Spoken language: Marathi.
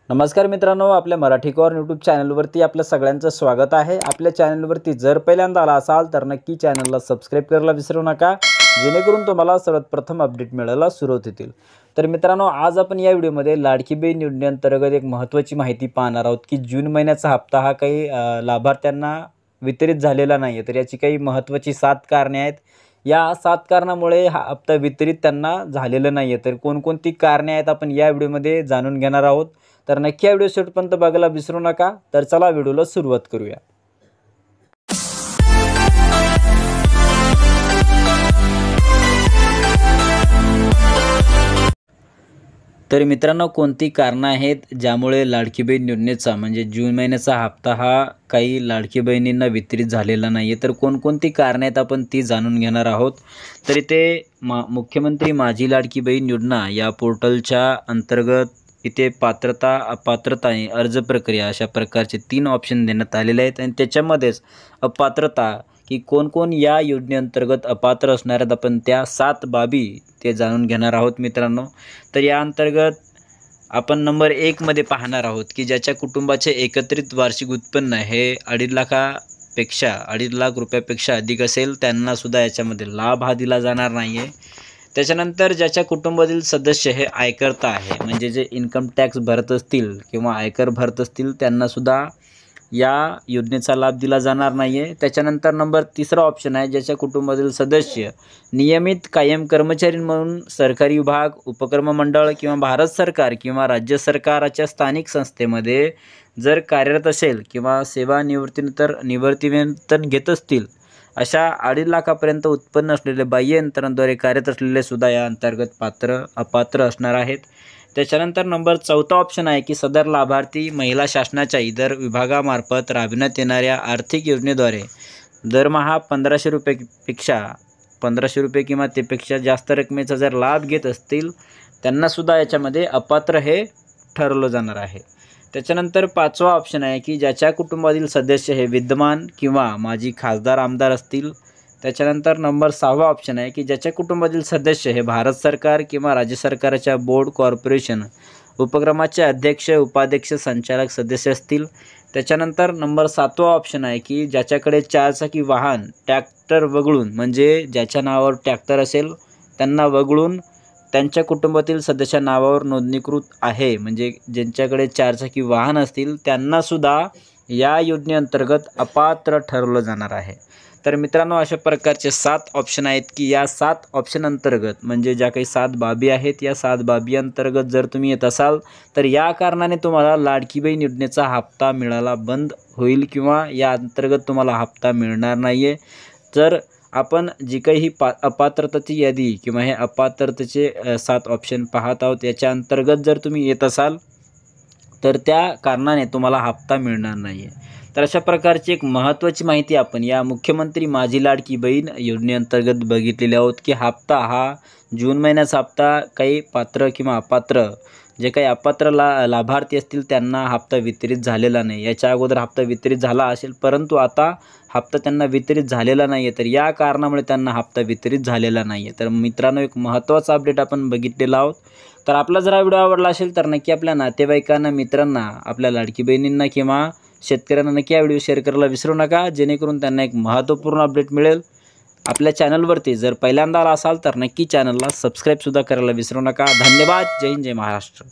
नमस्कार मित्रांनो, आपल्या मराठी कॉर्न यूट्यूब चॅनलवरती आपलं सगळ्यांचं स्वागत आहे। आपल्या चॅनलवरती जर पहिल्यांदा आला असाल तर नक्की चॅनलला सबस्क्राइब करायला विसरू नका, जेणेकरून तुम्हाला सर्वात प्रथम अपडेट मिळायला सुरुवात होतील। तर मित्रांनो, आज आपण या व्हिडिओमध्ये लाडकी बहीण योजनेअंतर्गत एक महत्त्वाची माहिती पाहणार आहोत की जून महिन्याचा हप्ता हा काही लाभार्थ्यांना वितरित झालेला नाही आहे। तर याची काही महत्त्वाची 7 कारणे आहेत। या 7 कारणामुळे हा हप्ता वितरित त्यांना झालेला नाही आहे। तर कोणकोणती कारणे आहेत आपण या व्हिडिओमध्ये जाणून घेणार आहोत। तर नक्की व्हिडिओ शेवटपर्यंत बघायला विसरू नका। तर चला व्हिडिओला सुरुवात करूया। तर मित्रांनो, कोणती कारणं आहेत ज्यामुळे लाडकी बहीण योजनेचा म्हणजे जून महिन्याचा हप्ता हा काही लाडकी बहिणींना वितरित झालेला नाही आहे। तर कोणकोणती कारणे आहेत आपण ती जाणून घेणार आहोत। तर इथे मुख्यमंत्री माझी लाडकी बहीण योजना या पोर्टलच्या अंतर्गत इथे पात्रता, अपात्रता आणि अर्ज प्रक्रिया अशा प्रकारचे 3 ऑप्शन देण्यात आलेले आहेत। आणि त्याच्यामध्येच अपात्रता की कोण या योजनेअंतर्गत अपात्र असणार आहेत, आपण त्या 7 बाबी ते जाणून घेणार आहोत मित्रांनो। तर या अंतर्गत आपण नंबर 1 मध्ये पाहणार आहोत की ज्याच्या कुटुंबाचे एकत्रित वार्षिक उत्पन्न हे 2.5 लाख रुपयापेक्षा अधिक असेल त्यांना सुद्धा याच्यामध्ये लाभ हा दिला जाणार नाही आहे। त्याच्यानंतर ज्याच्या कुटुंबातील सदस्य हे आयकर्ता आहे, म्हणजे जे इन्कम टॅक्स भरत असतील किंवा आयकर भरत असतील त्यांना सुद्धा या योजनेचा लाभ दिला जाणार नाही आहे। त्याच्यानंतर नंबर 3रा ऑप्शन आहे, ज्याच्या कुटुंबातील सदस्य नियमित कायम कर्मचारी म्हणून सरकारी विभाग, उपक्रम मंडळ किंवा भारत सरकार किंवा राज्य सरकारच्या स्थानिक संस्थेमध्ये जर कार्यरत असेल किंवा निवृत्तीवेतन घेत असतील, अशा 2.5 लाखापर्यंत उत्पन्न असलेले बाह्य यंत्रणांद्वारे कार्यरत असलेले सुद्धा या अंतर्गत अपात्र असणार आहेत। त्याच्यानंतर नंबर 4था ऑप्शन आहे की सदर लाभार्थी महिला शासनाच्या इतर विभागामार्फत राबविण्यात येणाऱ्या आर्थिक योजनेद्वारे दरमहा 1500 रुपये किंवा त्यापेक्षा जास्त रकमेचा जर लाभ घेत असतील त्यांनासुद्धा याच्यामध्ये अपात्र हे ठरवलं जाणार आहे। त्याच्यानंतर 5वा ऑप्शन आहे की ज्याच्या कुटुंबातील सदस्य हे विद्यमान किंवा माजी खासदार आमदार असतील। त्याच्यानंतर नंबर 6वा ऑप्शन आहे की ज्याच्या कुटुंबातील सदस्य हे भारत सरकार किंवा राज्य सरकारच्या बोर्ड, कॉर्पोरेशन, उपक्रमाचे अध्यक्ष, उपाध्यक्ष, संचालक सदस्य असतील। त्याच्यानंतर नंबर 7वा ऑप्शन आहे की ज्याच्याकडे 4 चाकी वाहन ट्रॅक्टर वगळून, म्हणजे ज्याच्या नावावर ट्रॅक्टर असेल त्यांना वगळून त्यांच्या कुटुंबातील सदस्या नावावर नोंदणीकृत आहे, म्हणजे ज्यांच्याकडे 4 चाकी वाहन असतील त्यांनासुद्धा या योजनेअंतर्गत अपात्र ठरवलं जाणार आहे। तर मित्रांनो, अशा प्रकारचे 7 ऑप्शन आहेत की या 7 ऑप्शन अंतर्गत म्हणजे ज्या काही 7 बाबी आहेत, या 7 बाबी अंतर्गत जर तुम्ही येत असाल तर या कारणाने तुम्हाला लाडकी बहीण योजनेचा हप्ता मिळायला बंद होईल किंवा या अंतर्गत तुम्हाला हप्ता मिळणार नाही आहे। तर आपण जी काही अपात्रतेची यादी किंवा हे अपात्रतेचे 7 ऑप्शन पाहत आहोत, याच्या अंतर्गत जर तुम्ही येत असाल तर त्या कारणाने तुम्हाला हप्ता मिळणार नाही आहे। तर अशा प्रकारची एक महत्त्वाची माहिती आपण या मुख्यमंत्री माझी लाडकी बहीण योजनेअंतर्गत बघितलेली आहोत की हप्ता हा जून महिन्याचा हप्ता काही पात्र किंवा अपात्र जे काही अपात्र लाभार्थी असतील त्यांना हप्ता वितरित झालेला नाही। याच्या अगोदर हप्ता वितरित झाला असेल, परंतु आता हप्ता त्यांना वितरित झालेला नाही आहे, तर या कारणामुळे त्यांना हप्ता वितरित झालेला नाही आहे। तर मित्रांनो, एक महत्त्वाचा अपडेट आपण बघितलेला आहोत। तर आपला जर हा व्हिडिओ आवडला असेल तर नक्की आपल्या नातेवाईकांना, मित्रांना, आपल्या लाडकी बहिणींना किंवा शेतकऱ्यांना नक्की हा व्हिडिओ शेअर करायला विसरू नका, जेणेकरून त्यांना एक महत्त्वपूर्ण अपडेट मिळेल। आपल्या चॅनलवरती जर पहिल्यांदा आला असाल तर नक्की चॅनलला सबस्क्राईबसुद्धा करायला विसरू नका। धन्यवाद। जय हिंद, जय महाराष्ट्र।